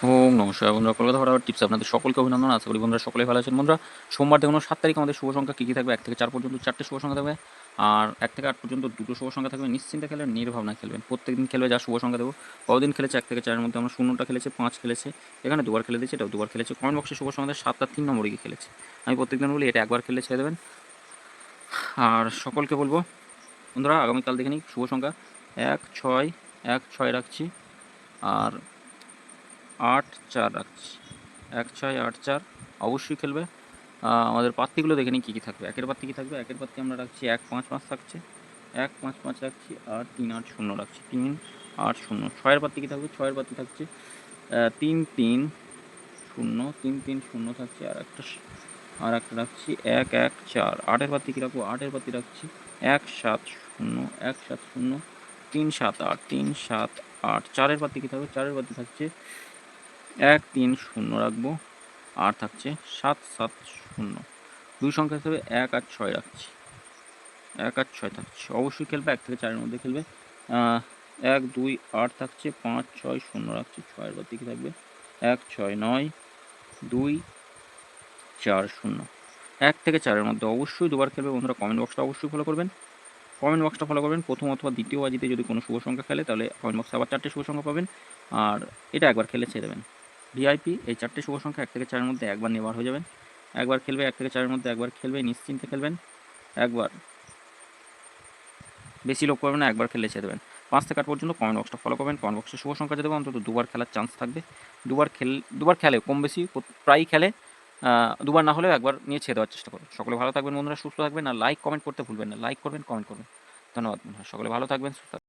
ওম নমস্কার বন্ধুরা, কলকাতা ফটাফট টিপস আপনাদের সকলকে অভিনন্দন। আশা করি বন্ধুরা সকলেই ভালো আছেন। বন্ধুরা, সোমবার দেখুন 7 তারিখ আমাদের শুভ সংখ্যা কী কী থাকবে? 1 থেকে 4 পর্যন্ত 4টে শুভ সংখ্যা থাকবে, আর 1 থেকে 8 পর্যন্ত 2টো শুভ সংখ্যা থাকবে। নিশ্চিন্তে খেলবেন, নির্ভাবনায় খেলবেন। প্রত্যেকদিন খেলবে যা শুভ সংখ্যা দেবো। কতদিন খেলেছে? 1 থেকে 4-এর মধ্যে আমরা 0টা খেলেছে, 5 খেলেছে, এখানে দুবার খেলে দিয়েছে, এটাও দুবার খেলেছে। কমেন্ট বক্সে শুভ সংখ্যা 7 আর 3 নম্বরে গিয়ে খেলেছে। আমি প্রত্যেকদিন বলি এটা একবার খেললে ছেড়ে দেবেন। আর সকলকে বলবো বন্ধুরা, আগামীকাল দেখে নিই শুভ সংখ্যা 1-6 রাখছি, আর 8-4 রাখছি। 1-6-8-4 অবশ্যই খেলবে। আমাদের পাত্তিগুলো দেখে নিই কী কী থাকবে। একের পাত্তি কী থাকবে? একের পাত্তি আমরা রাখছি 1-5-5 থাকছে, 1-5-5 রাখছি, আর 3-8-0 রাখছি, 3-8-0। ছয়ের পাত্তি কী থাকবে? ছয়ের পাত্তি থাকছে 3-3-0, 3-3-0 থাকছে, আর একটা রাখছি 1-1-4। আটের পাত্তি কী রাখবো? আটের পাত্তি রাখছি 1-7-0, 1-7-0, 3-7-8, 3-7-8। চারের পাত্তি কী থাকবে? চারের পাত্তি থাকছে 1-3-0 রাখবো, আর থাকছে 7-7-0। দুই সংখ্যা হিসেবে 1-6 রাখছি, 1-6 থাকছে। অবশ্যই খেলবে, 1 থেকে 4-এর মধ্যে খেলবে। 1-2-8 থাকছে, 5-6-0 রাখছি। ছয়ের বাদ কী থাকবে? 1-6-9, 2-4-0। 1 থেকে 4-এর মধ্যে অবশ্যই দুবার খেলবে বন্ধুরা। কমেন্ট বক্সটা অবশ্যই ফলো করবেন। কমেন্ট বক্সটা ফলো করবেন। প্রথম অথবা দ্বিতীয় বাজিতে যদি কোনো শুভ সংখ্যা খেলে, তাহলে কমেন্ট বক্সে আবার 4টে শুভ সংখ্যা পাবেন, আর এটা একবার খেলে ছেড়ে দেবেন। ভিআইপি এই 4টে শুভ সংখ্যা 1 থেকে 4-এর মধ্যে একবার নেবার হয়ে যাবেন। একবার খেলবে, 1 থেকে 4-এর মধ্যে একবার খেলবে, নিশ্চিন্তে খেলবেন। একবার, বেশি লোক করবেন না, একবার খেলে ছেড়ে দেবেন। 5 থেকে 8 পর্যন্ত কমেন্ট বক্সটা ফলো করবেন। কমেন্ট বক্সে শুভ সংখ্যা দেবেন, অন্তত দুবার খেলার চান্স থাকবে। দুবার খেলে, কম বেশি প্রায়ই খেলে। দুবার না হলেও একবার নিয়ে ছেড়ে দেওয়ার চেষ্টা করবেন। সকলে ভালো থাকবেন বন্ধুরা, সুস্থ থাকবেন, আর লাইক কমেন্ট করতে ভুলবেন না। লাইক করবেন, কমেন্ট করবেন। ধন্যবাদ বন্ধুরা, সকলে ভালো থাকবেন, সুস্থ থাকবেন।